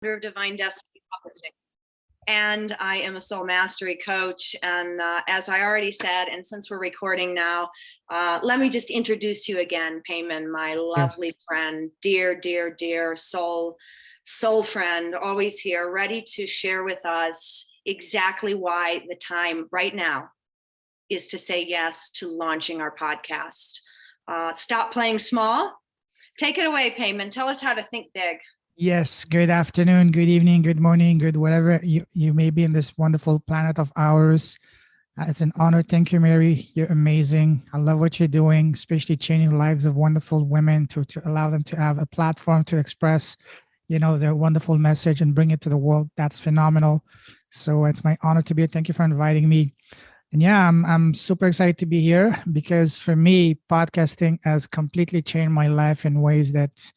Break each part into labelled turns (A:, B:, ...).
A: Of Divine Destiny Publishing. And I am a soul mastery coach. And as I already said, and since we're recording now, let me just introduce you again, Payman, my lovely friend, dear, dear, dear soul friend, always here, ready to share with us exactly why the time right now is to say yes to launching our podcast. Stop playing small. Take it away, Payman. Tell us how to think big.
B: Yes, good afternoon, good evening, good morning, good whatever you may be in this wonderful planet of ours. It's an honor. Thank you, Mary. You're amazing. I love what you're doing, especially changing the lives of wonderful women to allow them to have a platform to express, their wonderful message and bring it to the world. That's phenomenal. So it's my honor to be here. Thank you for inviting me. And yeah, I'm super excited to be here because for me, podcasting has completely changed my life in ways that,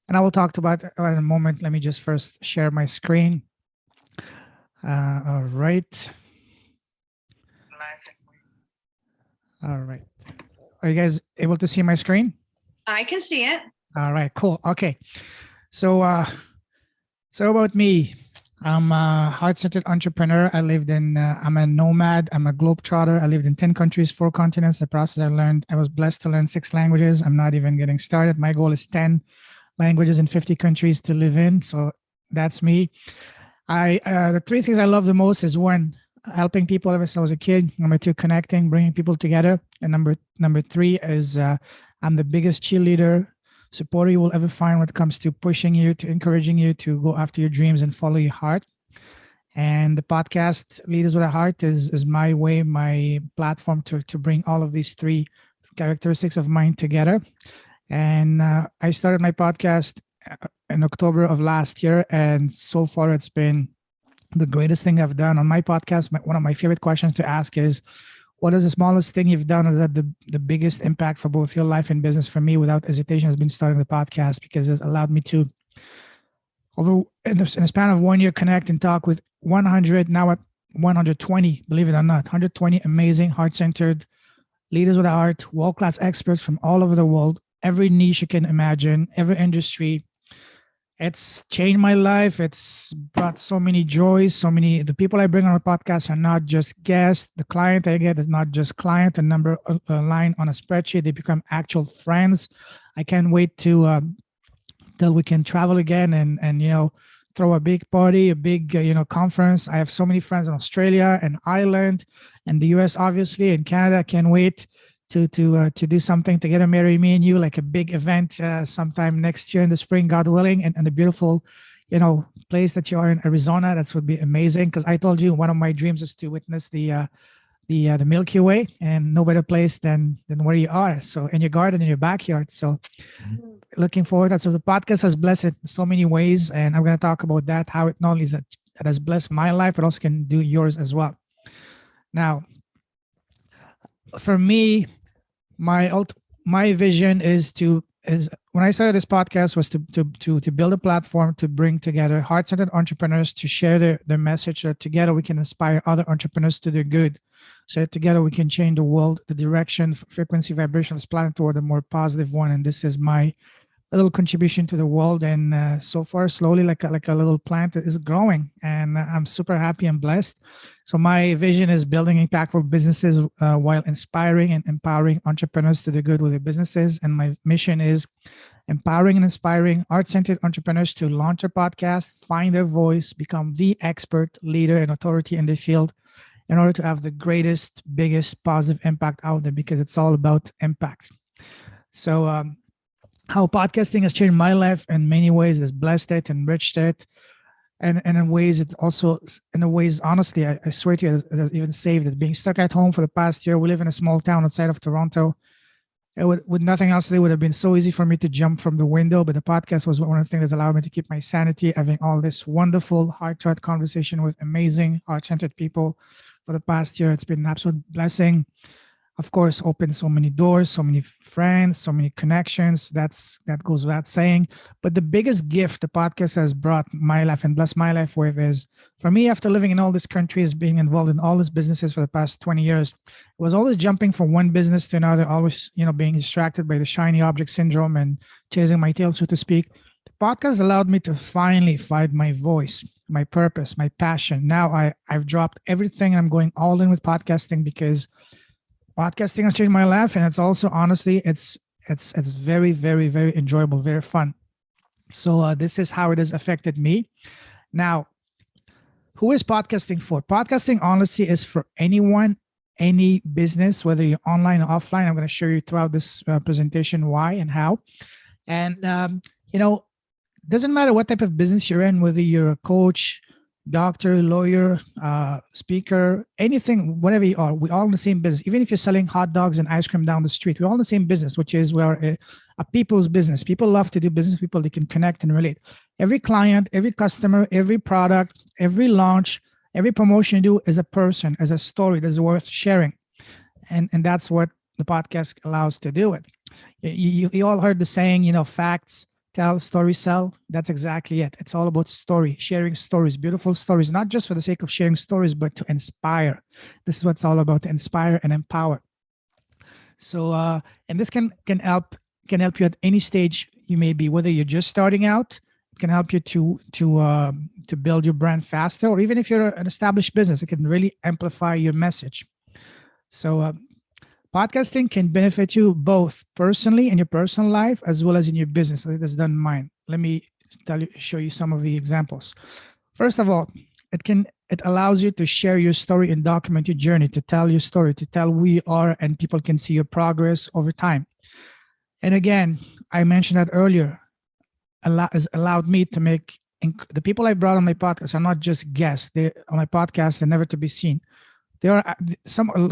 B: and I will talk about it in a moment. Let me just first share my screen. All right. All right. Are you guys able to see my screen?
A: I can see it.
B: All right, cool. Okay. So about me, I'm a heart-centered entrepreneur. I'm a nomad. I'm a globetrotter. I lived in 10 countries, 4 continents. The process I was blessed to learn 6 languages. I'm not even getting started. My goal is 10 languages in 50 countries to live in. So that's me. The 3 things I love the most is 1, helping people ever since I was a kid. Number 2, connecting, bringing people together. And number 3 is I'm the biggest cheerleader, supporter you will ever find when it comes to pushing you, to encouraging you to go after your dreams and follow your heart. And the podcast Leaders with a Heart is my way, my platform to bring all of these 3 characteristics of mine together. And I started my podcast in October of last year. And so far, it's been the greatest thing I've done on my podcast. One of my favorite questions to ask is, what is the smallest thing you've done? Is that the biggest impact for both your life and business? For me, without hesitation, has been starting the podcast because it's allowed me to, in the span of 1 year, connect and talk with 100, now at 120, believe it or not, 120 amazing heart-centered leaders with a heart, world-class experts from all over the world, every niche you can imagine, every industry. It's changed my life. It's brought so many joys, the people I bring on a podcast are not just guests. The client I get is not just client, a number, a line on a spreadsheet. They become actual friends. I can't wait till we can travel again and throw a big party, a big, conference. I have so many friends in Australia and Ireland and the US, obviously, and Canada. I can't wait to do something together, Mary, me and you, like a big event sometime next year in the spring, God willing, and the beautiful, place that you are in Arizona. That would be amazing. Because I told you one of my dreams is to witness the Milky Way, and no better place than where you are. So in your garden, in your backyard. So looking forward to that. So the podcast has blessed it in so many ways, and I'm going to talk about that, how it not only it has blessed my life, but also can do yours as well. Now, for me, my vision is when I started this podcast was to build a platform to bring together heart-centered entrepreneurs to share their message, so that together we can inspire other entrepreneurs to do good. So together we can change the world, the direction, frequency, vibration of this planet toward a more positive one. And this is my little contribution to the world. And so far, slowly, like a little plant is growing, and I'm super happy and blessed. So my vision is building impactful businesses while inspiring and empowering entrepreneurs to do good with their businesses. And my mission is empowering and inspiring heart-centered entrepreneurs to launch a podcast, find their voice, become the expert leader and authority in the field in order to have the greatest, biggest positive impact out there, because it's all about impact. So how podcasting has changed my life in many ways, has blessed it, enriched it, and in ways it also, honestly, I swear to you, it has even saved it. Being stuck at home for the past year, we live in a small town outside of Toronto. With nothing else to do, it would have been so easy for me to jump from the window, but the podcast was one of the things that allowed me to keep my sanity, having all this wonderful heart-to-heart conversation with amazing heart-centered people for the past year. It's been an absolute blessing. Of course, opened so many doors, so many friends, so many connections. That goes without saying. But the biggest gift the podcast has brought my life and blessed my life with is, for me, after living in all these countries, being involved in all these businesses for the past 20 years, it was always jumping from one business to another, always, being distracted by the shiny object syndrome and chasing my tail, so to speak. The podcast allowed me to finally find my voice, my purpose, my passion. Now I've dropped everything. I'm going all in with podcasting because podcasting has changed my life, and it's also honestly, it's very, very, very enjoyable, very fun. So this is how it has affected me. Now, who is podcasting for? Podcasting honestly is for anyone, any business, whether you're online or offline. I'm going to show you throughout this presentation why and how. And doesn't matter what type of business you're in, whether you're a coach, doctor, lawyer, speaker, anything, whatever you are, we're all in the same business. Even if you're selling hot dogs and ice cream down the street, we're all in the same business, which is we're a people's business. People love to do business. People, they can connect and relate. Every client, every customer, every product, every launch, every promotion you do is a person, as a story that's worth sharing. And that's what the podcast allows to do it. You all heard the saying, facts tell, stories sell. That's exactly it. It's all about story, sharing stories, beautiful stories, not just for the sake of sharing stories, but to inspire. This is what it's all about, to inspire and empower. So, and this can help you at any stage you may be, whether you're just starting out. It can help you to build your brand faster, or even if you're an established business, it can really amplify your message. So, podcasting can benefit you both personally in your personal life as well as in your business. It has done mine. Let me show you some of the examples. First of all, it allows you to share your story and document your journey, to tell your story, to tell who you are, and people can see your progress over time. And again, I mentioned that earlier, has allowed me to make the people I brought on my podcast are not just guests. They're on my podcast, they're never to be seen. There are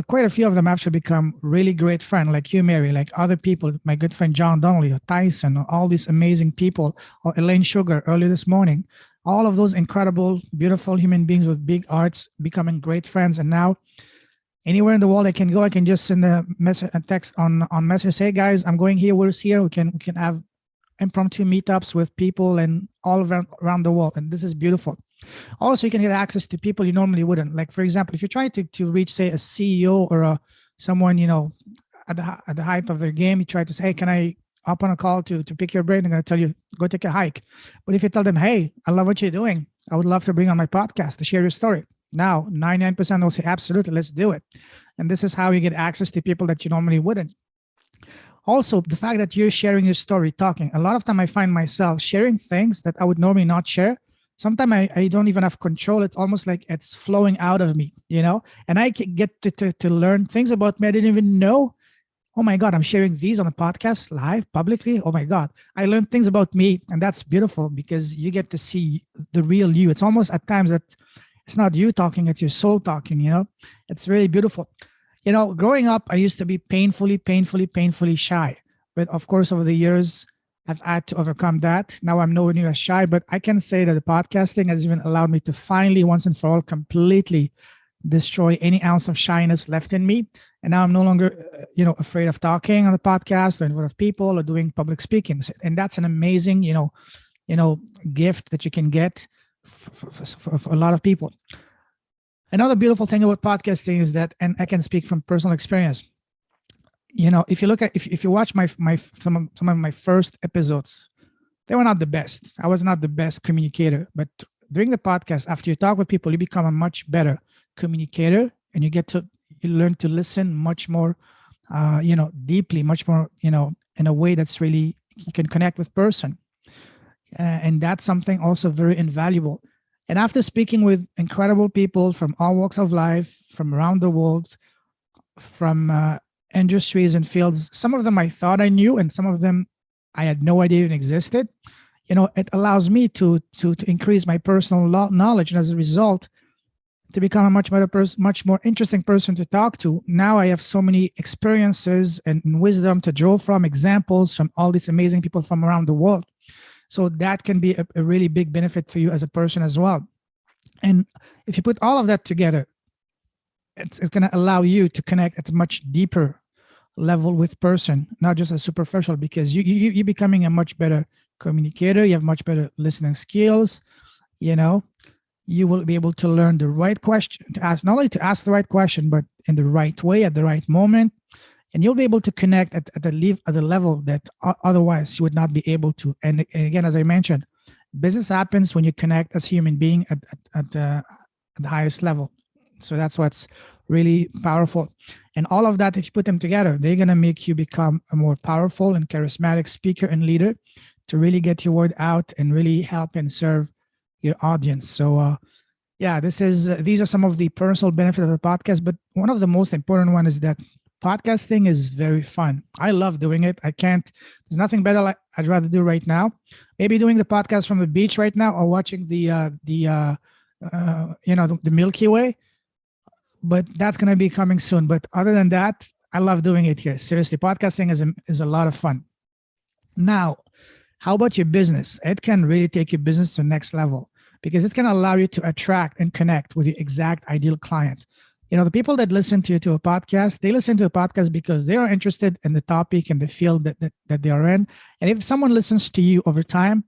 B: quite a few of them actually become really great friends, like you, Mary, like other people, my good friend John Donnelly, or Tyson, or all these amazing people, or Elaine Sugar earlier this morning. All of those incredible, beautiful human beings with big hearts becoming great friends. And now anywhere in the world I can go, I can just send a message, a text on message, say, guys, I'm going here, where's here? We can have impromptu meetups with people and all around the world. And this is beautiful. Also, you can get access to people you normally wouldn't. Like, for example, if you're trying to reach, say, a CEO or someone, at the height of their game, you try to say, hey, can I hop on a call to pick your brain? I'm going to tell you, go take a hike. But if you tell them, hey, I love what you're doing, I would love to bring on my podcast to share your story. Now, 99% will say, absolutely, let's do it. And this is how you get access to people that you normally wouldn't. Also, the fact that you're sharing your story, talking. A lot of time I find myself sharing things that I would normally not share. Sometimes I don't even have control. It's almost like it's flowing out of me, and I can get to learn things about me I didn't even know. Oh my God, I'm sharing these on the podcast live publicly. Oh my God, I learned things about me, and that's beautiful because you get to see the real you. It's almost at times that it's not you talking, it's your soul talking, It's really beautiful. Growing up, I used to be painfully shy. But of course, over the years, I've had to overcome that. Now I'm nowhere near as shy, but I can say that the podcasting has even allowed me to finally, once and for all, completely destroy any ounce of shyness left in me. And now I'm no longer, afraid of talking on the podcast or in front of people or doing public speaking. And that's an amazing, gift that you can get for a lot of people. Another beautiful thing about podcasting is that, and I can speak from personal experience, if you look at, if you watch some of my first episodes, they were not the best. I was not the best communicator, but during the podcast, after you talk with people, you become a much better communicator, and you learn to listen much more, deeply, much more, in a way that's really, you can connect with person. And that's something also very invaluable. And after speaking with incredible people from all walks of life, from around the world, from industries and fields, some of them I thought I knew, and some of them I had no idea even existed. It allows me to increase my personal knowledge, and as a result, to become a much better person, much more interesting person to talk to. Now I have so many experiences and wisdom to draw from, examples from all these amazing people from around the world. So that can be a really big benefit for you as a person as well. And if you put all of that together, it's going to allow you to connect at a much deeper level with person, not just a superficial, because you're becoming a much better communicator. You have much better listening skills. You will be able to learn the right question to ask, not only to ask the right question, but in the right way at the right moment. and you'll be able to connect at the level that otherwise you would not be able to. And again, as I mentioned, business happens when you connect as a human being at the highest level. So that's what's really powerful. And all of that, if you put them together, they're going to make you become a more powerful and charismatic speaker and leader to really get your word out and really help and serve your audience. So yeah, these are some of the personal benefits of the podcast, but one of the most important one is that podcasting is very fun. I love doing it. There's nothing better I'd rather do right now. Maybe doing the podcast from the beach right now, or watching the Milky Way, but that's going to be coming soon. But other than that, I love doing it here. Seriously, podcasting is a lot of fun. Now, how about your business? It can really take your business to the next level, because it's going to allow you to attract and connect with your exact ideal client. The people that listen to a podcast, they listen to a podcast because they are interested in the topic and the field that they are in. And if someone listens to you over time,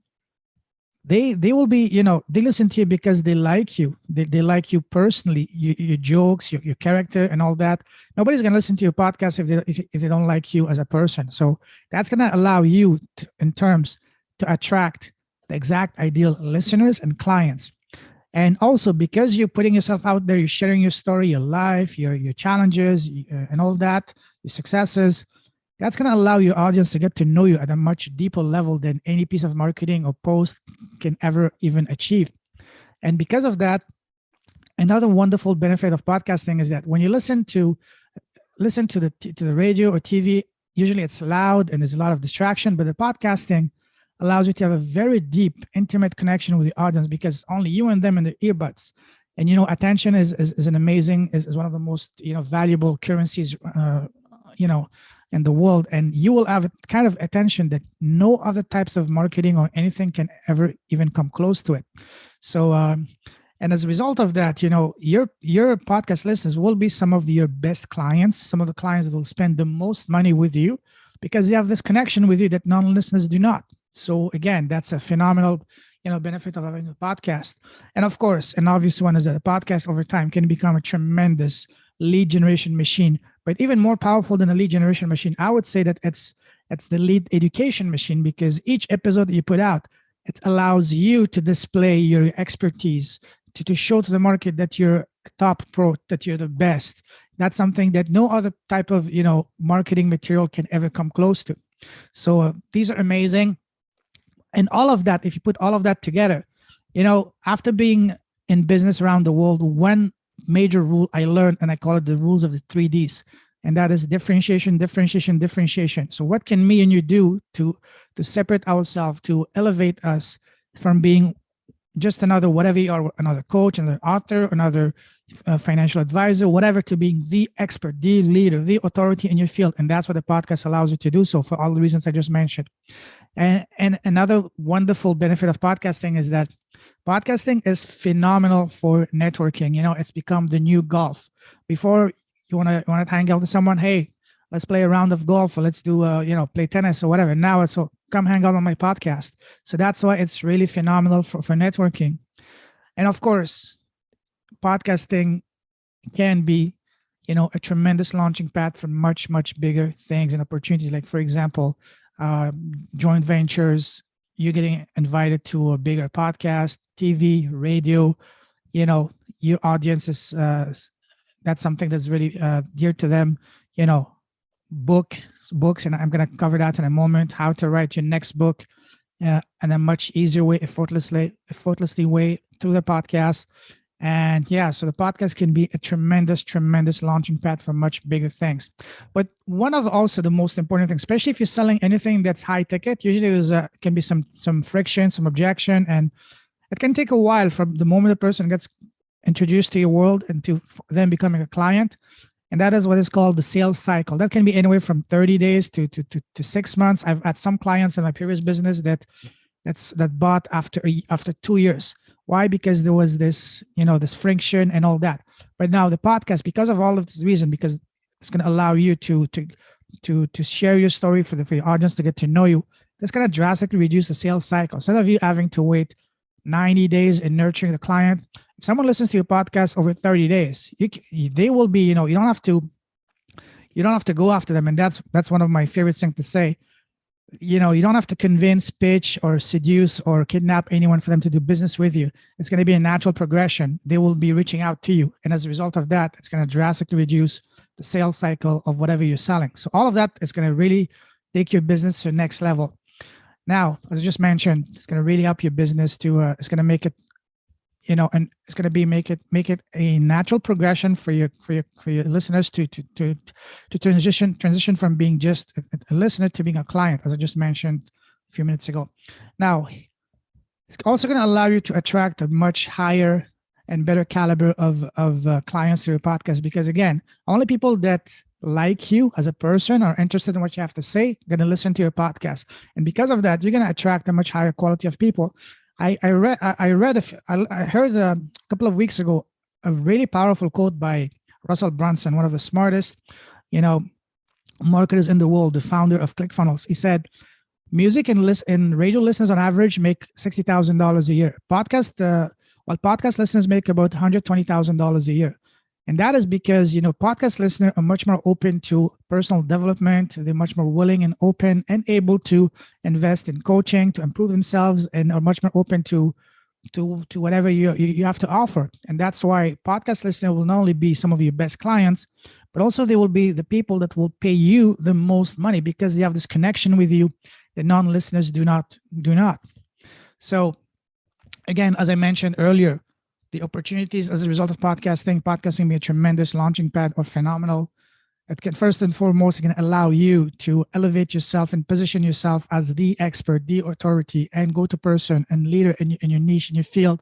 B: they will be, they listen to you because they like you. They like you personally, your jokes, your character and all that. Nobody's going to listen to your podcast if they don't like you as a person. So that's going to allow you to attract the exact ideal listeners and clients. And also, because you're putting yourself out there, you're sharing your story, your life, your challenges, and all that, your successes, that's going to allow your audience to get to know you at a much deeper level than any piece of marketing or post can ever even achieve. And because of that, another wonderful benefit of podcasting is that when you listen to the radio or TV, usually it's loud and there's a lot of distraction, but the podcasting allows you to have a very deep, intimate connection with the audience, because only you and them in the earbuds. And attention is one of the most valuable currencies in the world. And you will have a kind of attention that no other types of marketing or anything can ever even come close to it. So and as a result of that, your podcast listeners will be some of your best clients, some of the clients that will spend the most money with you, because they have this connection with you that non-listeners do not. So again, that's a phenomenal, benefit of having a podcast. And of course, an obvious one is that a podcast over time can become a tremendous lead generation machine. But even more powerful than a lead generation machine, I would say that it's the lead education machine, because each episode that you put out, it allows you to display your expertise, to show to the market that you're a top pro, that you're the best. That's something that no other type of, marketing material can ever come close to. So these are amazing. And all of that, if you put all of that together, after being in business around the world, one major rule I learned, and I call it the rules of the 3Ds, and that is differentiation, differentiation, differentiation. So what can me and you do to separate ourselves, to elevate us from being just another whatever you are, another coach, another author, another financial advisor, whatever, to being the expert, the leader, the authority in your field. And that's what the podcast allows you to do so, for all the reasons I just mentioned. And another wonderful benefit of podcasting is that podcasting is phenomenal for networking. It's become the new golf. Before, you want to hang out with someone, hey, let's play a round of golf, or let's do play tennis or whatever. Now it's come hang out on my podcast. So that's why it's really phenomenal for networking. And of course, podcasting can be a tremendous launching pad for much, much bigger things and opportunities. Like, for example, joint ventures, you're getting invited to a bigger podcast, TV, radio, your audience is, that's something that's really dear to them, books, and I'm going to cover that in a moment, how to write your next book in a much easier way, effortlessly way through the podcast. And yeah, so the podcast can be a tremendous, tremendous launching pad for much bigger things. But one of also the most important things, especially if you're selling anything that's high ticket, usually there's can be some friction, some objection, and it can take a while from the moment a person gets introduced to your world and to them becoming a client. And that is what is called the sales cycle. That can be anywhere from 30 days to 6 months. I've had some clients in my previous business that bought after 2 years. Why? Because there was this, this friction and all that. But now the podcast, because of all of this reason, because it's going to allow you to share your story for your audience to get to know you, that's going to drastically reduce the sales cycle. Instead of you having to wait 90 days in nurturing the client, if someone listens to your podcast over 30 days, they will be, you don't have to, You don't have to go after them. And that's one of my favorite things to say. You don't have to convince, pitch, or seduce or kidnap anyone for them to do business with you. It's going to be a natural progression. They will be reaching out to you. And as a result of that, it's going to drastically reduce the sales cycle of whatever you're selling. So all of that is going to really take your business to the next level. Now, as I just mentioned, it's going to really help your business to, it's going to make it, and it's going to be make it a natural progression for your listeners to transition from being just a listener to being a client, as I just mentioned a few minutes ago. Now, it's also going to allow you to attract a much higher and better caliber of clients to your podcast, because again, only people that like you as a person or interested in what you have to say going to listen to your podcast, and because of that, you're going to attract a much higher quality of people. I heard a couple of weeks ago a really powerful quote by Russell Brunson, one of the smartest, marketers in the world, the founder of ClickFunnels. He said, "Music and radio listeners on average make $60,000 a year. Podcast listeners make about $120,000 a year." And that is because, podcast listeners are much more open to personal development. They're much more willing and open and able to invest in coaching to improve themselves, and are much more open to whatever you have to offer. And that's why podcast listeners will not only be some of your best clients, but also they will be the people that will pay you the most money, because they have this connection with you that non-listeners do not. So again, as I mentioned earlier, the opportunities as a result of podcasting be a tremendous launching pad or phenomenal. It can first and foremost, it can allow you to elevate yourself and position yourself as the expert, the authority, and go-to person and leader in your niche, in your field.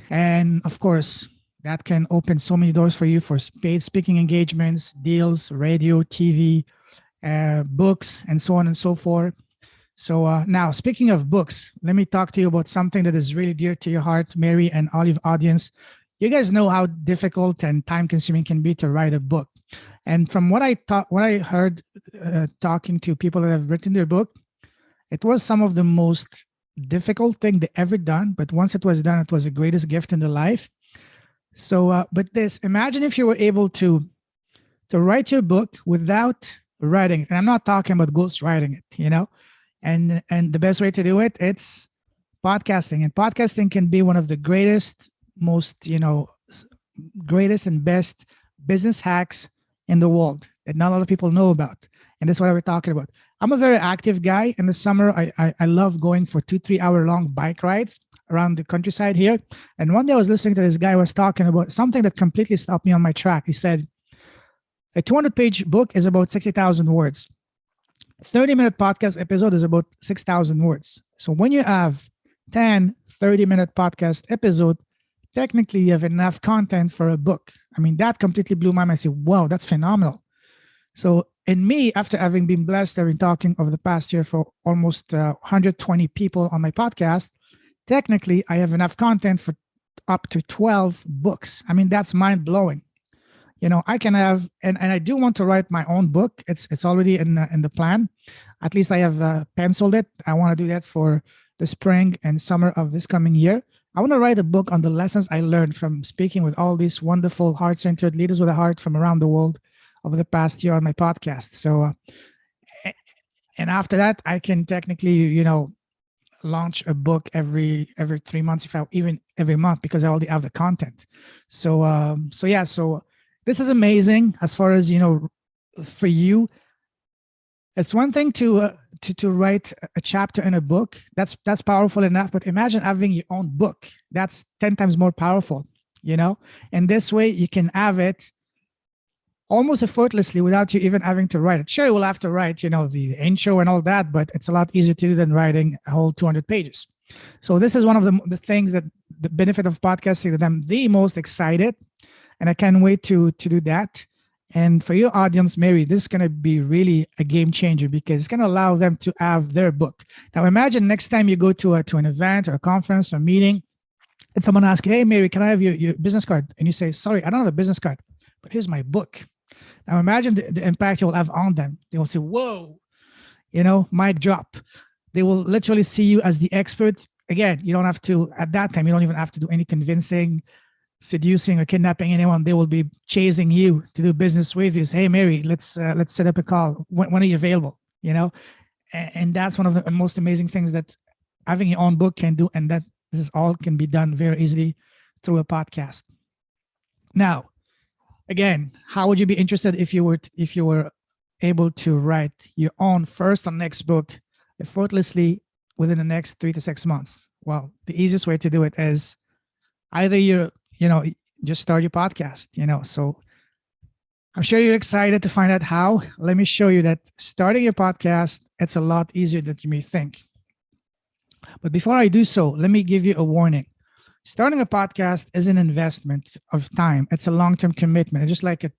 B: And of course, that can open so many doors for you for paid speaking engagements, deals, radio, TV, books, and so on and so forth. So now, speaking of books, let me talk to you about something that is really dear to your heart, Mary and Olive audience. You guys know how difficult and time-consuming can be to write a book. And from what I heard talking to people that have written their book, it was some of the most difficult thing they ever done. But once it was done, it was the greatest gift in their life. So, but imagine if you were able to write your book without writing it. And I'm not talking about ghost writing it, And the best way to do it, it's podcasting. And podcasting can be one of the greatest, most, greatest and best business hacks in the world that not a lot of people know about. And that's what we're talking about. I'm a very active guy. In the summer, I love going for 2-3 hour long bike rides around the countryside here. And one day I was listening to this guy who was talking about something that completely stopped me on my track. He said, a 200-page book is about 60,000 words. 30-minute podcast episode is about 6,000 words. So when you have 10 30-minute podcast episode, technically you have enough content for a book. I mean, that completely blew my mind. I said, wow, that's phenomenal. So in me, after having been blessed, having talking over the past year for almost 120 people on my podcast, technically I have enough content for up to 12 books. I mean, that's mind blowing. I can have, and I do want to write my own book. It's already in the plan. At least I have penciled it. I want to do that for the spring and summer of this coming year. I want to write a book on the lessons I learned from speaking with all these wonderful heart-centered leaders with a heart from around the world over the past year on my podcast. So, and after that, I can technically, launch a book every 3 months, even every month, because I already have the content. So this is amazing as far as, for you. It's one thing to write a chapter in a book. That's powerful enough. But imagine having your own book. That's 10 times more powerful, And this way you can have it almost effortlessly without you even having to write it. Sure, you will have to write, the intro and all that, but it's a lot easier to do than writing a whole 200 pages. So this is one of the things that the benefit of podcasting that I'm the most excited. And I can't wait to do that. And for your audience, Mary, this is going to be really a game changer, because it's going to allow them to have their book. Now, imagine next time you go to an event or a conference or meeting, and someone asks, hey, Mary, can I have your business card? And you say, sorry, I don't have a business card, but here's my book. Now, imagine the impact you will have on them. They will say, whoa, mic drop. They will literally see you as the expert. Again, you don't have to, at that time, you don't even have to do any convincing. seducing or kidnapping anyone. They will be chasing you to do business with you. Say, hey, Mary, let's set up a call. When are you available? You know, and that's one of the most amazing things that having your own book can do, and that this all can be done very easily through a podcast. Now, again, how would you be interested if you were able to write your own first or next book effortlessly within the next 3 to 6 months? Well, the easiest way to do it is either just start your podcast, so I'm sure you're excited to find out how. Let me show you that starting your podcast, it's a lot easier than you may think. But before I do so, let me give you a warning. Starting a podcast is an investment of time. It's a long-term commitment. It's just like a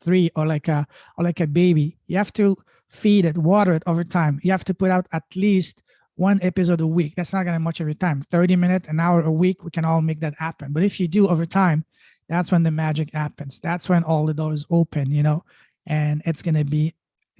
B: tree or like a baby. You have to feed it, water it over time. You have to put out at least one episode a week. That's not going to much of your time. 30 minutes, an hour a week, we can all make that happen. But if you do over time, that's when the magic happens. That's when all the doors open, and it's going to be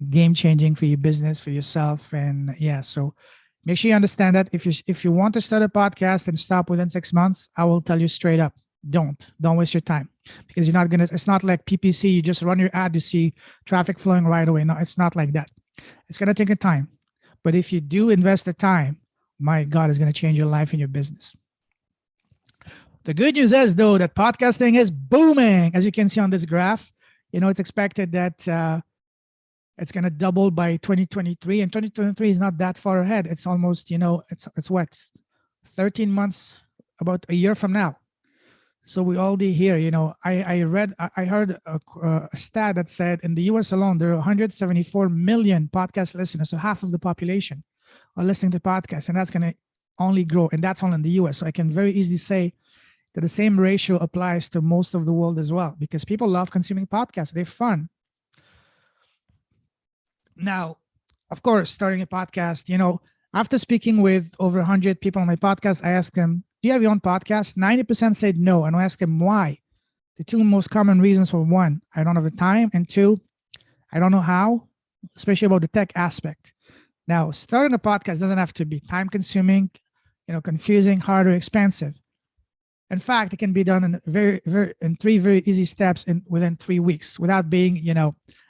B: game-changing for your business, for yourself. And yeah, so make sure you understand that if you want to start a podcast and stop within 6 months, I will tell you straight up, don't waste your time, because it's not like PPC. You just run your ad, you see traffic flowing right away. No, it's not like that. It's going to take a time. But if you do invest the time, my God, it's going to change your life and your business. The good news is, though, that podcasting is booming. As you can see on this graph, it's expected that it's going to double by 2023, and 2023 is not that far ahead. It's almost, it's what, 13 months, about a year from now. So we already here, I heard a stat that said in the US alone, there are 174 million podcast listeners. So half of the population are listening to podcasts, and that's going to only grow. And that's only in the US. So I can very easily say that the same ratio applies to most of the world as well, because people love consuming podcasts. They're fun. Now, of course, starting a podcast, after speaking with over 100 people on my podcast, I asked them, do you have your own podcast? 90% said no. And I asked them why. The two most common reasons were: one, I don't have the time, and two, I don't know how, especially about the tech aspect. Now, starting a podcast doesn't have to be time consuming, confusing, hard, or expensive. In fact, it can be done in three very easy steps within 3 weeks without being,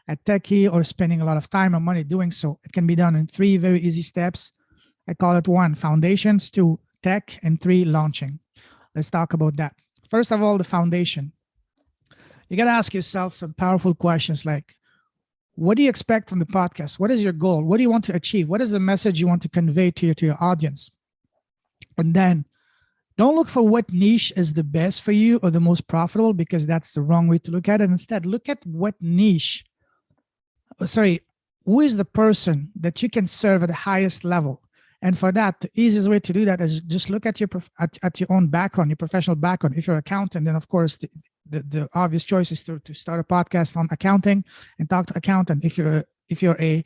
B: a techie or spending a lot of time or money doing so. It can be done in 3 very easy steps. I call it 1, foundations, 2, tech, and 3, launching. Let's talk about that. First of all, the foundation. You got to ask yourself some powerful questions like, what do you expect from the podcast? What is your goal? What do you want to achieve? What is the message you want to convey to your audience? And then don't look for what niche is the best for you or the most profitable, because that's the wrong way to look at it. Instead, look at who is the person that you can serve at the highest level. And for that, the easiest way to do that is just look at your own background, your professional background. If you're an accountant, then of course the obvious choice is to start a podcast on accounting and talk to accountant. If you're a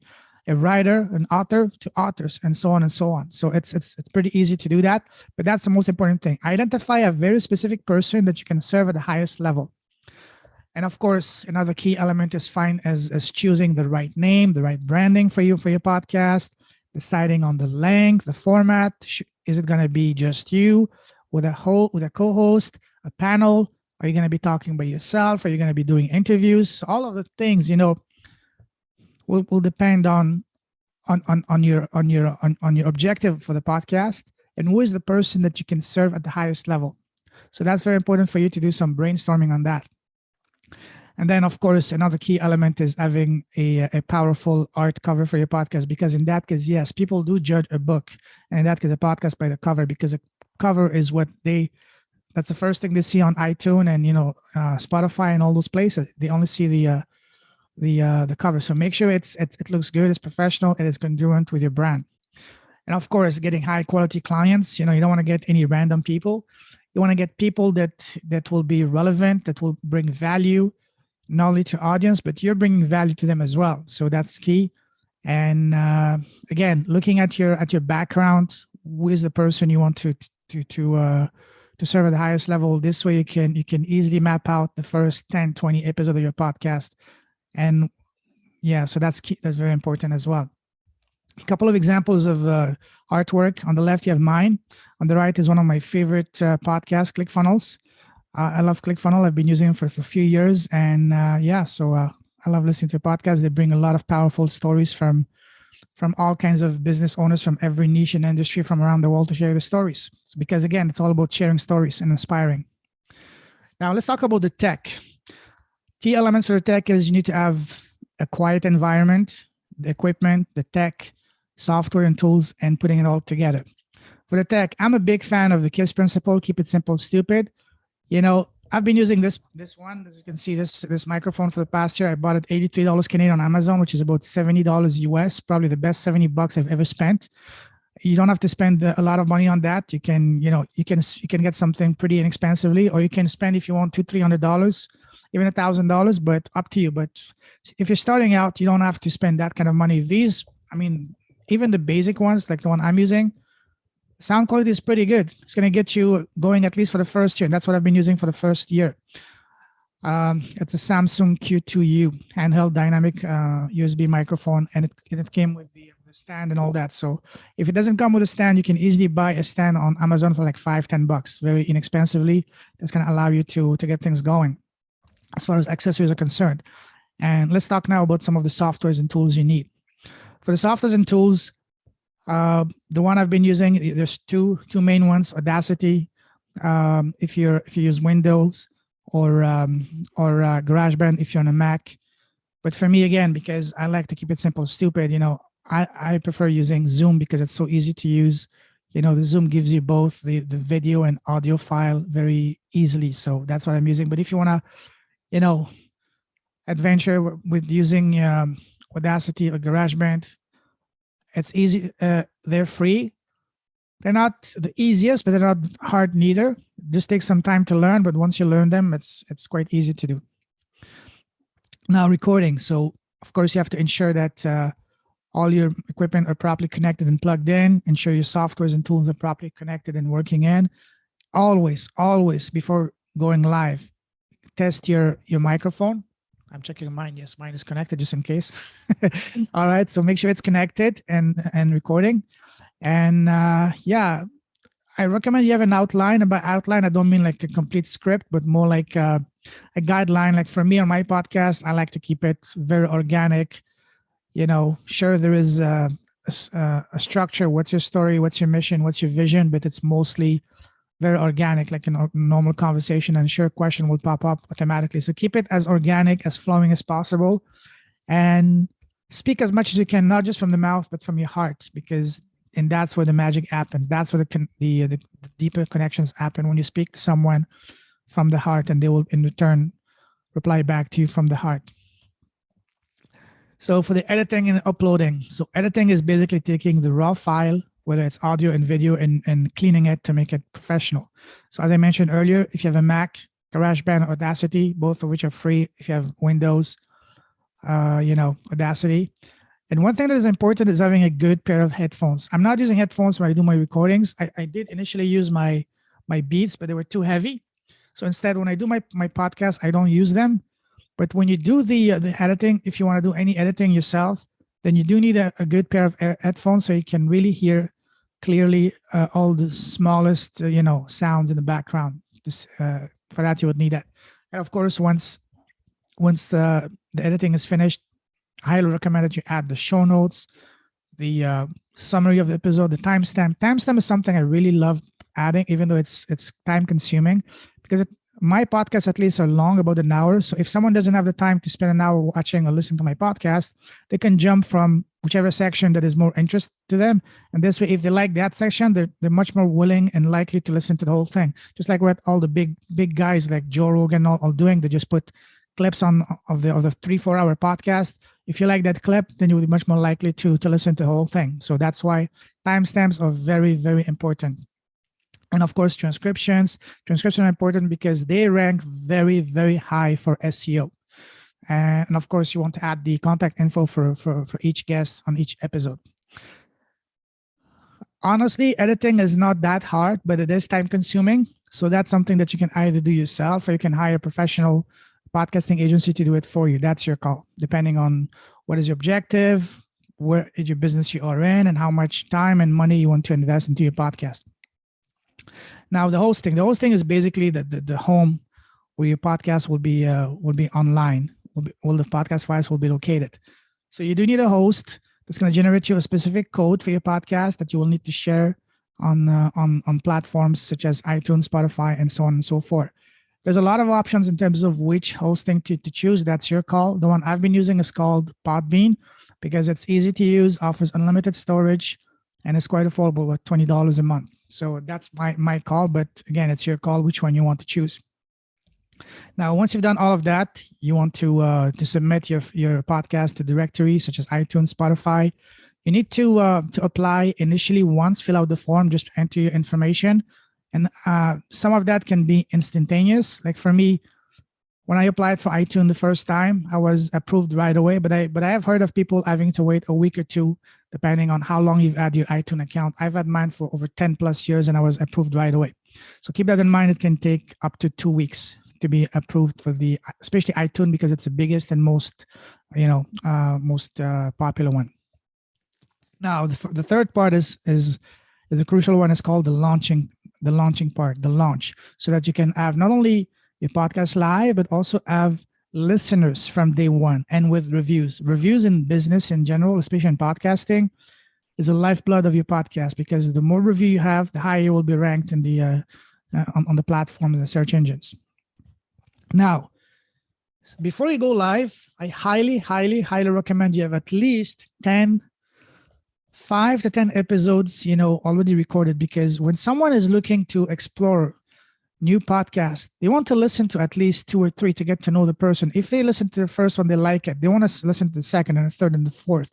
B: writer, an author, to authors, and so on and so on. So it's pretty easy to do that, but that's the most important thing. Identify a very specific person that you can serve at the highest level. And of course, another key element is choosing the right name, the right branding for your podcast, deciding on the length, the format. Is it going to be just you with a co-host, a panel? Are you going to be talking by yourself? Are you going to be doing interviews? All of the things, will depend on your objective for the podcast, and who is the person that you can serve at the highest level. So that's very important for you to do some brainstorming on that. And then, of course, another key element is having a powerful art cover for your podcast, because in that case, yes, people do judge a book, and in that case, a podcast by the cover, because the cover is that's the first thing they see on iTunes and Spotify and all those places. They only see the cover. So make sure it looks good, it's professional, it is congruent with your brand. And of course, getting high quality clients. You don't want to get any random people. You want to get people that will be relevant, that will bring value, not only to audience, but you're bringing value to them as well. So that's key. And again, looking at your background, who is the person you want to serve at the highest level. This way you can easily map out the first 10, 20 episodes of your podcast. And yeah, so that's key. That's very important as well. A couple of examples of artwork. On the left, you have mine. On the right is one of my favorite podcasts, ClickFunnels. I love ClickFunnels. I've been using it for a few years, and I love listening to podcasts. They bring a lot of powerful stories from all kinds of business owners from every niche and industry from around the world to share the stories. Because again, it's all about sharing stories and inspiring. Now let's talk about the tech. Key elements for the tech is you need to have a quiet environment, the equipment, the tech, software and tools, and putting it all together. For the tech, I'm a big fan of the KISS principle, keep it simple, stupid. I've been using this one, as you can see, this microphone for the past year. I bought it $83 Canadian on Amazon, which is about $70 US, probably the best $70 I've ever spent. You don't have to spend a lot of money on that. You can get something pretty inexpensively, or you can spend, if you want, $200-$300, even $1,000, but up to you. But if you're starting out, you don't have to spend that kind of money. These, even the basic ones, like the one I'm using, sound quality is pretty good. It's going to get you going at least for the first year. And that's what I've been using for the first year. It's a Samsung Q2U handheld dynamic USB microphone, and it came with the stand and all that. So if it doesn't come with a stand, you can easily buy a stand on Amazon for like $5-10, very inexpensively. That's going to allow you to get things going as far as accessories are concerned. And let's talk now about some of the softwares and tools you need. For the softwares and tools, the one I've been using, there's two main ones: Audacity, if you use Windows, or GarageBand if you're on a Mac. But for me, again, because I like to keep it simple, stupid, I prefer using Zoom because it's so easy to use. The Zoom gives you both the video and audio file very easily. So that's what I'm using. But if you want to, adventure with using Audacity or GarageBand, it's easy. They're free. They're not the easiest, but they're not hard neither. Just takes some time to learn, but once you learn them, it's quite easy to do. Now, recording. So, of course, you have to ensure that all your equipment are properly connected and plugged in. Ensure your softwares and tools are properly connected and working in. Always, before going live, test your microphone. I'm checking mine. Yes, mine is connected just in case. All right. So make sure it's connected and recording. And I recommend you have an outline. And by outline, I don't mean like a complete script, but more like a guideline. Like for me on my podcast, I like to keep it very organic. Sure, there is a structure. What's your story? What's your mission? What's your vision? But it's mostly very organic, like a normal conversation, and sure, question will pop up automatically. So keep it as organic, as flowing as possible, and speak as much as you can, not just from the mouth, but from your heart, and that's where the magic happens. That's where the deeper connections happen, when you speak to someone from the heart, and they will in return reply back to you from the heart. So for the editing and uploading, so editing is basically taking the raw file, whether it's audio and video, and cleaning it to make it professional. So as I mentioned earlier, if you have a Mac, GarageBand, or Audacity, both of which are free. If you have Windows, Audacity. And one thing that is important is having a good pair of headphones. I'm not using headphones when I do my recordings. I did initially use my Beats, but they were too heavy. So instead, when I do my podcast, I don't use them. But when you do the editing, if you want to do any editing yourself, then you do need a good pair of headphones so you can really hear clearly all the smallest sounds in the background. For that, you would need that. And of course, once the editing is finished, I highly recommend that you add the show notes, the summary of the episode, the timestamp. Timestamp is something I really love adding, even though it's time consuming, because my podcasts at least are long, about an hour. So if someone doesn't have the time to spend an hour watching or listening to my podcast, they can jump from whichever section that is more interest to them. And this way, if they like that section, they're much more willing and likely to listen to the whole thing. Just like what all the big guys like Joe Rogan all doing. They just put clips of the 3-4 hour podcast. If you like that clip, then you'll be much more likely to listen to the whole thing. So that's why timestamps are very, very important. And of course, transcriptions are important because they rank very, very high for SEO. And of course, you want to add the contact info for each guest on each episode. Honestly, editing is not that hard, but it is time consuming. So that's something that you can either do yourself, or you can hire a professional podcasting agency to do it for you. That's your call, depending on what is your objective, where is your business you are in, and how much time and money you want to invest into your podcast. Now, the hosting is basically the home where your podcast will be online. All the podcast files will be located. So you do need a host that's going to generate you a specific code for your podcast that you will need to share on platforms such as iTunes, Spotify, and so on and so forth. There's a lot of options in terms of which hosting to choose. That's your call. The one I've been using is called Podbean because it's easy to use, offers unlimited storage, and it's quite affordable, with $20 a month. So that's my call. But again, it's your call which one you want to choose. Now, once you've done all of that, you want to submit your podcast to directories such as iTunes, Spotify. You need to apply initially once, fill out the form, just enter your information. And some of that can be instantaneous. Like for me, when I applied for iTunes the first time, I was approved right away. But I have heard of people having to wait a week or two, depending on how long you've had your iTunes account. I've had mine for over 10 plus years and I was approved right away. So keep that in mind. It can take up to 2 weeks to be approved for especially iTunes, because it's the biggest and most popular one. Now, the third part is a crucial one. It's called the launching part, the launch, so that you can have not only your podcast live, but also have listeners from day one, and with reviews. Reviews in business in general, especially in podcasting, is the lifeblood of your podcast, because the more review you have, the higher you will be ranked in the on the platforms and the search engines. Now, before you go live, I highly recommend you have at least 5 to 10 episodes, already recorded, because when someone is looking to explore new podcasts, they want to listen to at least 2 or 3 to get to know the person. If they listen to the first one, they like it, they want to listen to the second and the third and the fourth.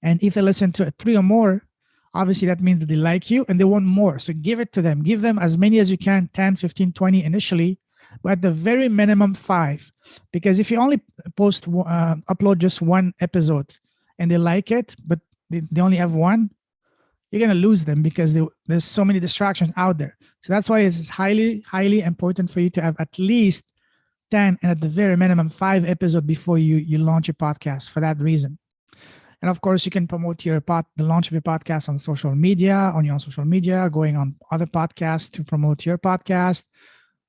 B: And if they listen to 3 or more, obviously that means that they like you and they want more. So give it to them. Give them as many as you can, 10, 15, 20 initially, but at the very minimum 5. Because if you only upload just 1 episode and they like it, but they only have 1, you're going to lose them, because there's so many distractions out there. So that's why it's highly important for you to have at least 10 and at the very minimum 5 episodes before you launch your podcast, for that reason. And of course, you can promote the launch of your podcast on social media, going on other podcasts to promote your podcast,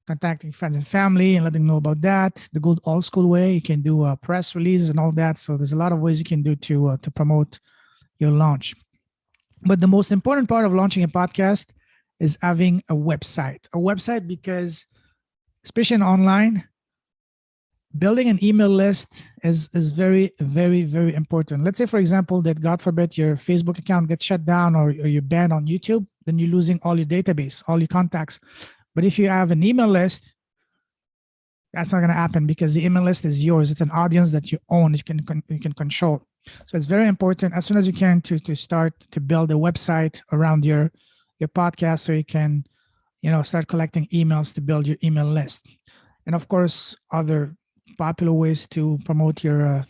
B: contacting friends and family and letting them know about that. The good old school way, you can do press releases and all that. So there's a lot of ways you can do to promote your launch. But the most important part of launching a podcast is having a website, because especially online, building an email list is very, very, very important. Let's say, for example, that God forbid your Facebook account gets shut down or you're banned on YouTube, then you're losing all your database, all your contacts. But if you have an email list, that's not going to happen, because the email list is yours. It's an audience that you own, you can control. So it's very important as soon as you can to start to build a website around your podcast, so you can start collecting emails to build your email list. And of course, other popular ways to promote the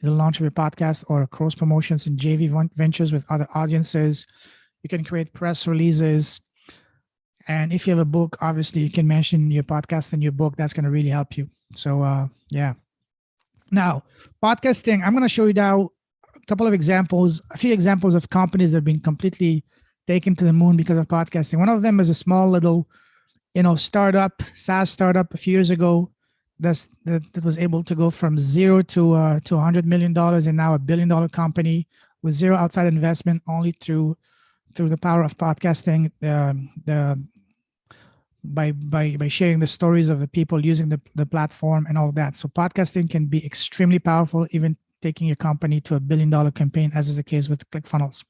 B: launch of your podcast or cross promotions and JV ventures with other audiences. You can create press releases. And if you have a book, obviously you can mention your podcast in your book. That's going to really help you. So yeah. Now, podcasting, I'm going to show you now a few examples of companies that have been completely taken to the moon because of podcasting. One of them is a small little, SaaS startup a few years ago that was able to go from 0 to $100 million, and now $1 billion company with zero outside investment, only through the power of podcasting, by sharing the stories of the people using the platform and all that. So podcasting can be extremely powerful, even taking your company to $1 billion campaign, as is the case with ClickFunnels.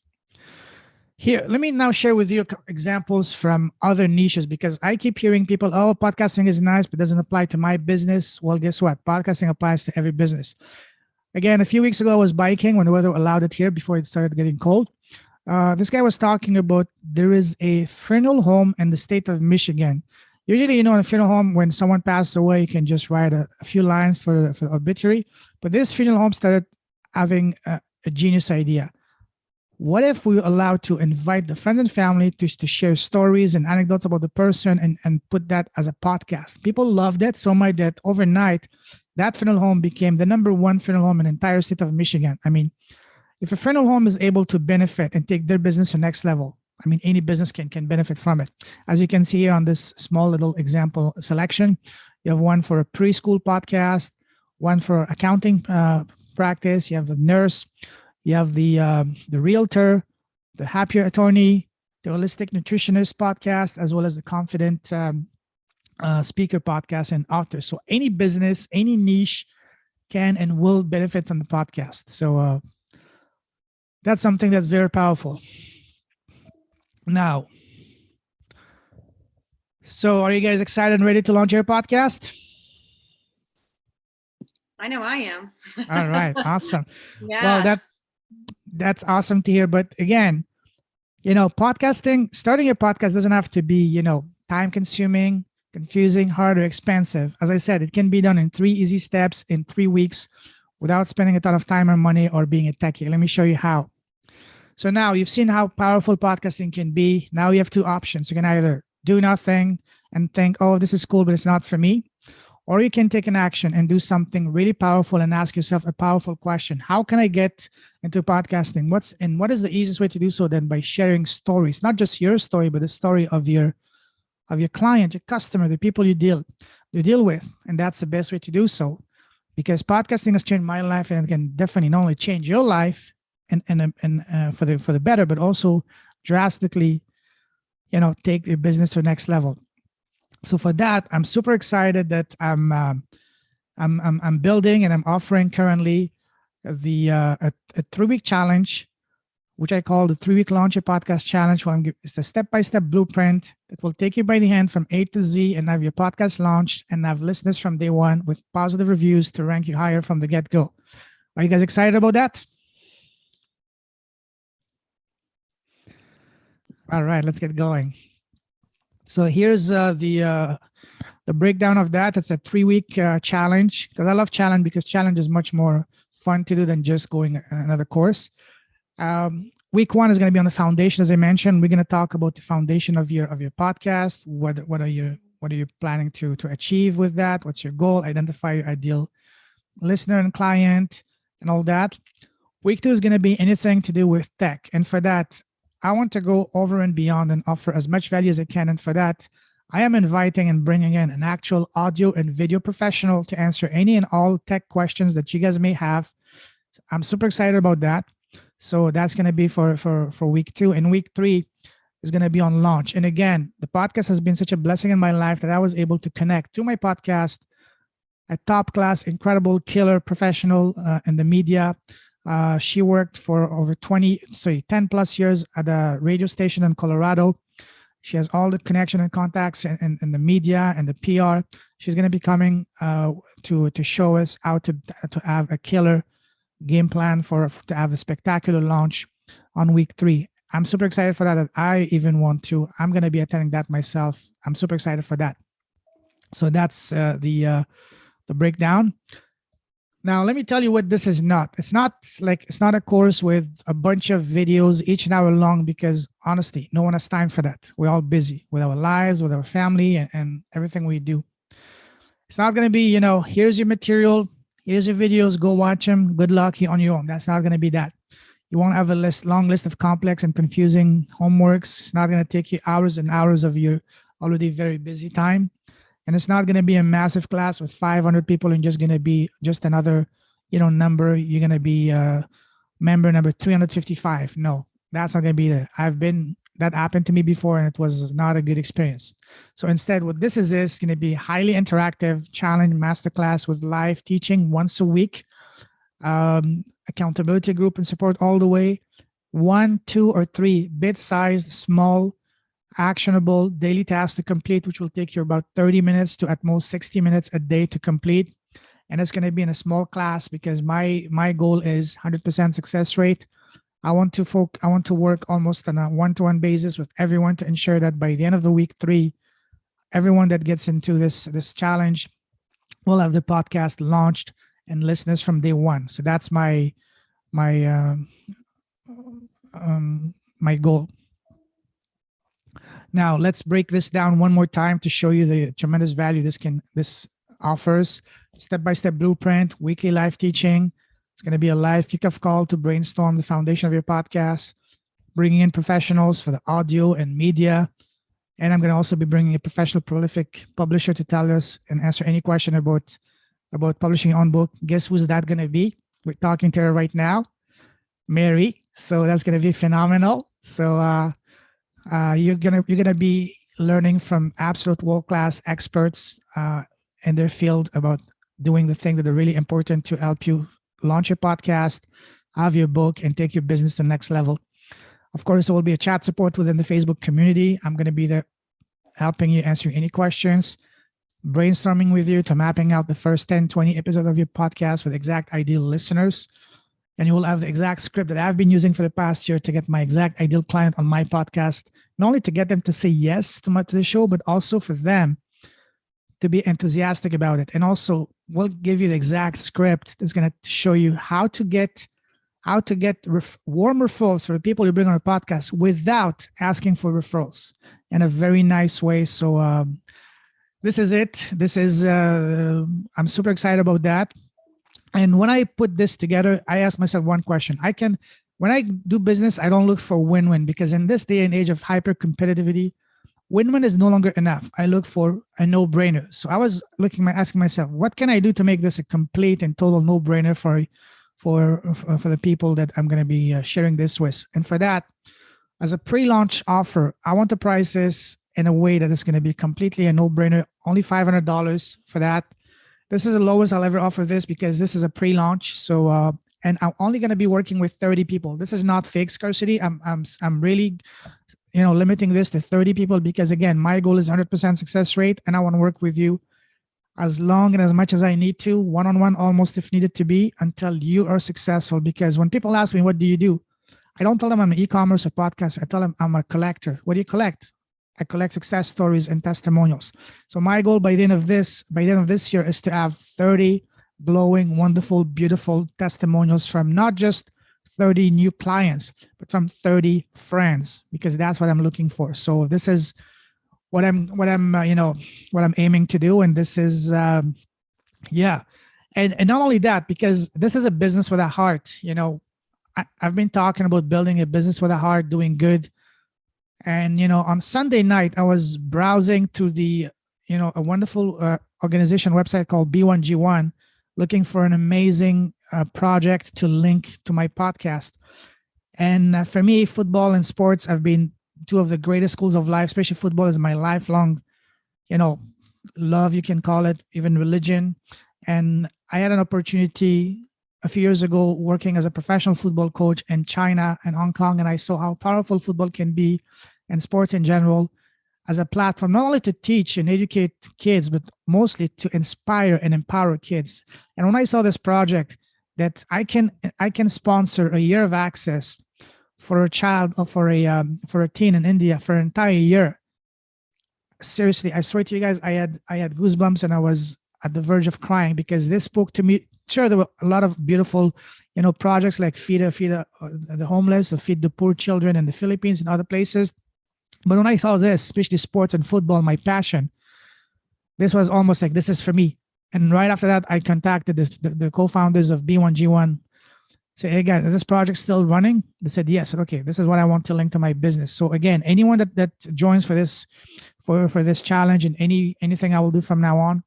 B: Here, let me now share with you examples from other niches, because I keep hearing people, oh, podcasting is nice, but doesn't apply to my business. Well, guess what? Podcasting applies to every business. Again, a few weeks ago, I was biking when the weather allowed it here before it started getting cold. This guy was talking about there is a funeral home in the state of Michigan. Usually, in a funeral home, when someone passes away, you can just write a few lines for the obituary. But this funeral home started having a genius idea. What if we were allowed to invite the friends and family to share stories and anecdotes about the person and put that as a podcast? People loved it so much that overnight, that funeral home became the #1 funeral home in the entire state of Michigan. I mean, if a funeral home is able to benefit and take their business to the next level, I mean, any business can benefit from it. As you can see here on this small little example selection, you have one for a preschool podcast, one for accounting practice. You have the nurse, you have the realtor, the happier attorney, the holistic nutritionist podcast, as well as the confident speaker podcast and author. So any business, any niche can and will benefit from the podcast. So that's something that's very powerful. Now, so are you guys excited and ready to launch your podcast?
A: I know I am.
B: All right, awesome.
A: Yeah.
B: Well, that's awesome to hear. But again, podcasting, starting your podcast doesn't have to be, time consuming, confusing, hard, or expensive. As I said, it can be done in 3 easy steps in 3 weeks without spending a ton of time or money or being a techie. Let me show you how. So now you've seen how powerful podcasting can be. Now you have 2 options. You can either do nothing and think, oh, this is cool, but it's not for me. Or you can take an action and do something really powerful and ask yourself a powerful question. How can I get into podcasting? What is the easiest way to do so? Then by sharing stories, not just your story, but the story of your client, your customer, the people you deal with. And that's the best way to do so, because podcasting has changed my life, and it can definitely not only change your life and for the better, but also drastically, take your business to the next level. So for that, I'm super excited that I'm building and I'm offering currently a 3-week challenge, which I call the 3-week Launch Your Podcast Challenge. It's a step-by-step blueprint that will take you by the hand from A to Z and have your podcast launched and have listeners from day one with positive reviews to rank you higher from the get-go. Are you guys excited about that? All right, let's get going. So here's the breakdown of that. It's a 3-week challenge, because I love challenge, because challenge is much more fun to do than just going another course. Week 1 is going to be on the foundation. As I mentioned, we're going to talk about the foundation of your podcast. What are you planning to achieve with that? What's your goal? Identify your ideal listener and client and all that. Week 2 is going to be anything to do with tech. And for that, I want to go over and beyond and offer as much value as I can. And for that, I am inviting and bringing in an actual audio and video professional to answer any and all tech questions that you guys may have. I'm super excited about that. So that's going to be for week 2. And week 3 is going to be on launch. And again, the podcast has been such a blessing in my life that I was able to connect to my podcast a top class, incredible, killer professional in the media. She worked for over 10 plus years at a radio station in Colorado. She has all the connection and contacts in the media and the PR. She's going to be coming to show us how to have a killer game plan to have a spectacular launch on week 3. I'm super excited for that. I'm going to be attending that myself. I'm super excited for that. So that's the breakdown. Now, let me tell you what this is not. It's not a course with a bunch of videos, each an hour long, because honestly, no one has time for that. We're all busy with our lives, with our family, and everything we do. It's not going to be, here's your material, here's your videos, go watch them. Good luck, you're on your own. That's not going to be that. You won't have a long list of complex and confusing homeworks. It's not going to take you hours and hours of your already very busy time. And it's not going to be a massive class with 500 people and just going to be just another, number. You're going to be member number 355. No, that's not going to be there. That happened to me before, and it was not a good experience. So instead, what this is going to be highly interactive challenge masterclass with live teaching once a week, accountability group and support all the way, 1, 2, or 3 bit-sized, small, actionable daily tasks to complete, which will take you about 30 minutes to at most 60 minutes a day to complete. And it's going to be in a small class, because my goal is 100% success rate. I want to work almost on a one-to-one basis with everyone to ensure that by the end of the week 3, everyone that gets into this challenge will have the podcast launched and listeners from day 1. So that's my goal. Now, let's break this down one more time to show you the tremendous value this offers. Step-by-step blueprint, weekly live teaching. It's going to be a live kickoff call to brainstorm the foundation of your podcast. bringing in professionals for the audio and media. And I'm going to also be bringing a professional, prolific publisher to tell us and answer any question about publishing your own book. Guess who's that going to be? We're talking to her right now, Mary. So that's going to be phenomenal. So you're gonna be learning from absolute world-class experts in their field about doing the thing that are really important to help you launch your podcast, have your book, and take your business to the next level. Of course, there will be a chat support within the Facebook community. I'm going to be there helping you, answering any questions, brainstorming with you to mapping out the first 10, 20 episodes of your podcast with exact ideal listeners. And you will have the exact script that I've been using for the past year to get my exact ideal client on my podcast, not only to get them to say yes to the show, but also for them to be enthusiastic about it. And also we'll give you the exact script that's going to show you how to get warm referrals for the people you bring on a podcast without asking for referrals in a very nice way. So this is it. I'm super excited about that. And when I put this together, I ask myself one question. When I do business, I don't look for win-win, because in this day and age of hyper competitivity, win-win is no longer enough. I look for a no-brainer. So I was asking myself, what can I do to make this a complete and total no-brainer for the people that I'm going to be sharing this with? And for that, as a pre-launch offer, I want to price this in a way that is going to be completely a no-brainer, only $500 for that. This is the lowest I'll ever offer this, because this is a pre-launch. So, and I'm only going to be working with 30 people. This is not fake scarcity. I'm really, limiting this to 30 people, because again, my goal is 100% success rate, and I want to work with you as long and as much as I need to, one-on-one, almost if needed to be, until you are successful. Because when people ask me, what do you do? I don't tell them I'm an e-commerce or podcast. I tell them I'm a collector. What do you collect? I collect success stories and testimonials. So my goal by the end of this year is to have 30 glowing, wonderful, beautiful testimonials from not just 30 new clients, but from 30 friends, because that's what I'm looking for. So this is what I'm aiming to do. And this is, And not only that, because this is a business with a heart. I've been talking about building a business with a heart, doing good. And, on Sunday night, I was browsing through a wonderful organization website called B1G1, looking for an amazing project to link to my podcast. And for me, football and sports have been two of the greatest schools of life. Especially football is my lifelong, love, you can call it, even religion. And I had an opportunity a few years ago working as a professional football coach in China and Hong Kong, and I saw how powerful football can be, and sports in general, as a platform, not only to teach and educate kids, but mostly to inspire and empower kids. And when I saw this project that I can sponsor a year of access for a child or for a teen in India for an entire year, seriously, I swear to you guys, I had goosebumps, and I was at the verge of crying, because this spoke to me. Sure, there were a lot of beautiful, projects like feed the homeless, or feed the poor children in the Philippines and other places. But when I saw this, especially sports and football, my passion, this was almost like, this is for me. And right after that, I contacted the co-founders of B1G1. Say, hey guys, is this project still running? They said yes. I said, okay, this is what I want to link to my business. So again, anyone that joins for this challenge, and anything I will do from now on,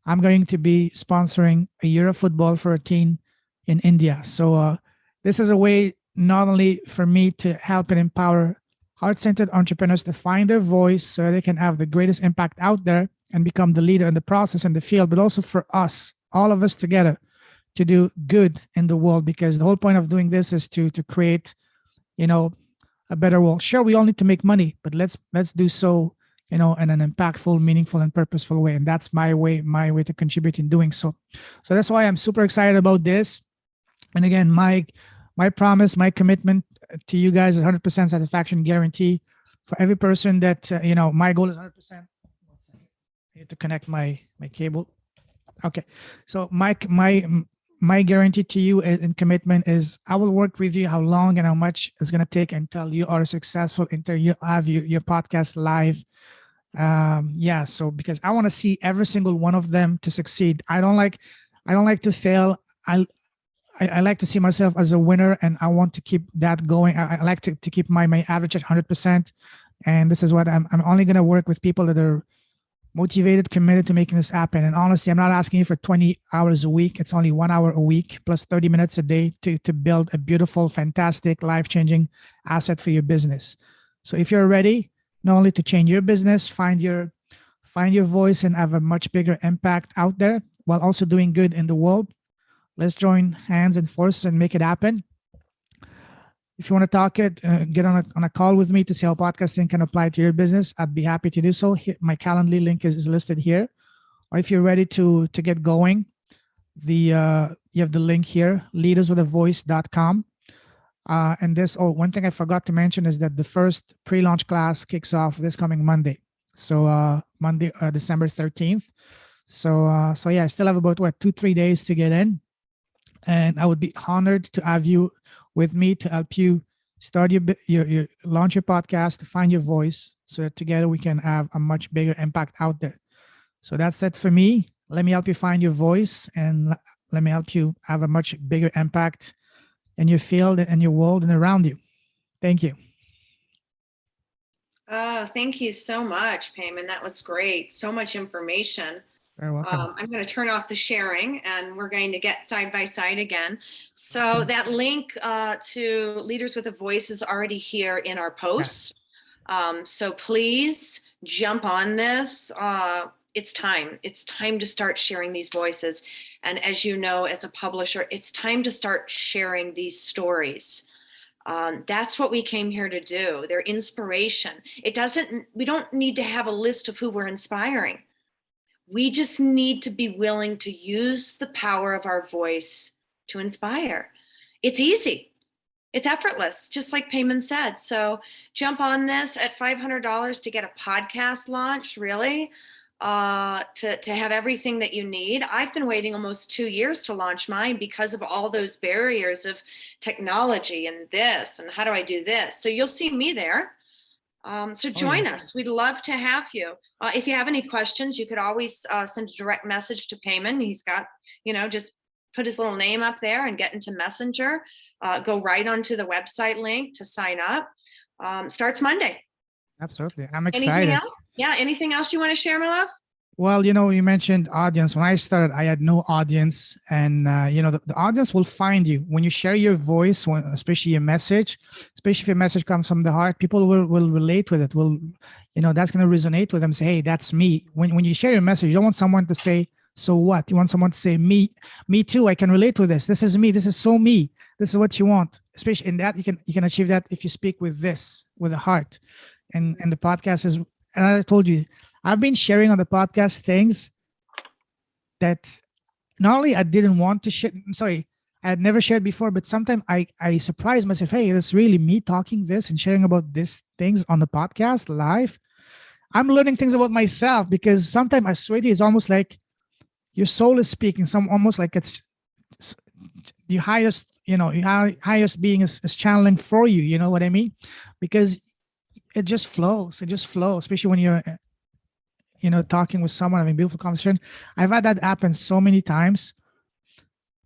B: I'm going to be sponsoring a year of football for a teen in India. So this is a way not only for me to help and empower heart-centered entrepreneurs to find their voice so they can have the greatest impact out there and become the leader in the process in the field, but also for us, all of us together, to do good in the world. Because the whole point of doing this is to create, a better world. Sure, we all need to make money, but let's do so, in an impactful, meaningful, and purposeful way. And that's my way to contribute in doing so. So that's why I'm super excited about this. And again, my promise, my commitment to you guys is 100% satisfaction guarantee for every person that, my goal is 100%. I need to connect my cable. Okay. So my guarantee to you and commitment is I will work with you how long and how much it's going to take until you are successful, until you have your podcast live. So because I want to see every single one of them to succeed. I don't like to fail. I like to see myself as a winner, and I want to keep that going. I like to keep my average at 100%. And this is what I'm only going to work with people that are motivated, committed to making this happen. And honestly, I'm not asking you for 20 hours a week. It's only 1 hour a week plus 30 minutes a day to build a beautiful, fantastic, life-changing asset for your business. So if you're ready, not only to change your business, find your voice and have a much bigger impact out there while also doing good in the world, let's join hands and forces and make it happen. If you want to talk it, get on a call with me to see how podcasting can apply to your business. I'd be happy to do so. My Calendly link is listed here. Or if you're ready to get going, you have the link here, leaderswithavoice.com. And one thing I forgot to mention is that the first pre-launch class kicks off this coming Monday. So Monday, December 13th. So yeah, I still have about 2-3 days to get in. And I would be honored to have you with me to help you start your launch your podcast, to find your voice, so that together we can have a much bigger impact out there. So that's it for me. Let me help you find your voice, and let me help you have a much bigger impact in your field and your world and around you. Thank you.
A: Oh, thank you so much, Payman. That was great. So much information.
B: Very welcome.
A: I'm going to turn off the sharing, and we're going to get side by side again. So that link to Leaders with a Voice is already here in our post. Yes. So please jump on this. It's time. It's time to start sharing these voices. And as you know, as a publisher, it's time to start sharing these stories. That's what we came here to do. They're inspiration. We don't need to have a list of who we're inspiring. We just need to be willing to use the power of our voice to inspire. It's easy. It's effortless, just like Payman said. So jump on this at $500 to get a podcast launch, really, to have everything that you need. I've been waiting almost 2 years to launch mine because of all those barriers of technology and this, and how do I do this? So you'll see me there. So join us. We'd love to have you. If you have any questions, you could always send a direct message to Payman. He's got, just put his little name up there and get into Messenger. Go right onto the website link to sign up. Starts Monday.
B: Absolutely. I'm excited.
A: Anything else? Yeah. Anything else you want to share, my love?
B: Well, you mentioned audience. When I started, I had no audience, and the audience will find you when you share your voice, especially your message, especially if your message comes from the heart. People will relate with it. That's going to resonate with them. Say, hey, that's me. When you share your message, you don't want someone to say, so what? You want someone to say, me too. I can relate with this. This is me. This is so me. This is what you want. Especially in that, you can achieve that if you speak with a heart, and the podcast is. And I told you, I've been sharing on the podcast things that not only I didn't want to share, I had never shared before, but sometimes I surprise myself, hey, it's really me talking this and sharing about these things on the podcast live. I'm learning things about myself, because sometimes I swear to you, it's almost like your soul is speaking, almost like it's the highest, your highest being is channeling for you, you know what I mean? Because it just flows, especially when you're talking with someone, having a beautiful conversation. I've had that happen so many times.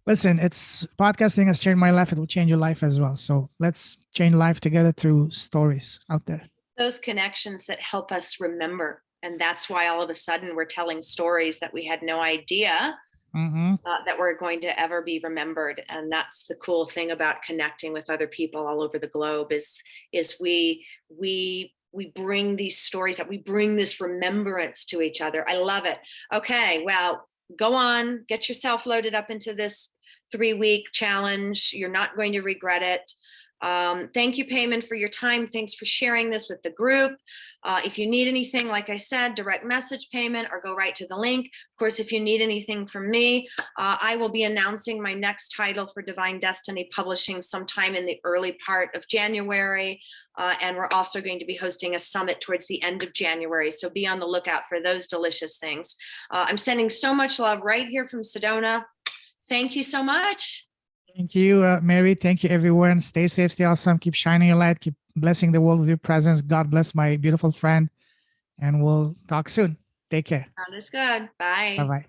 B: Listen, podcasting has changed my life. It will change your life as well. So let's change life together through stories out there.
A: Those connections that help us remember. And that's why all of a sudden we're telling stories that we had no idea that were going to ever be remembered. And that's the cool thing about connecting with other people all over the globe is we bring these stories up. We bring this remembrance to each other. I love it. Okay, well, go on, get yourself loaded up into this 3-week challenge. You're not going to regret it. Thank you, Payman, for your time. Thanks for sharing this with the group. If you need anything, like I said, direct message Payman or go right to the link. Of course, if you need anything from me, I will be announcing my next title for Divine Destiny Publishing sometime in the early part of January. And we're also going to be hosting a summit towards the end of January. So be on the lookout for those delicious things. I'm sending so much love right here from Sedona. Thank you so much.
B: Thank you, Mary. Thank you, everyone. Stay safe, stay awesome. Keep shining your light. Keep blessing the world with your presence. God bless my beautiful friend. And we'll talk soon. Take care.
A: Sounds good. Bye.
B: Bye-bye.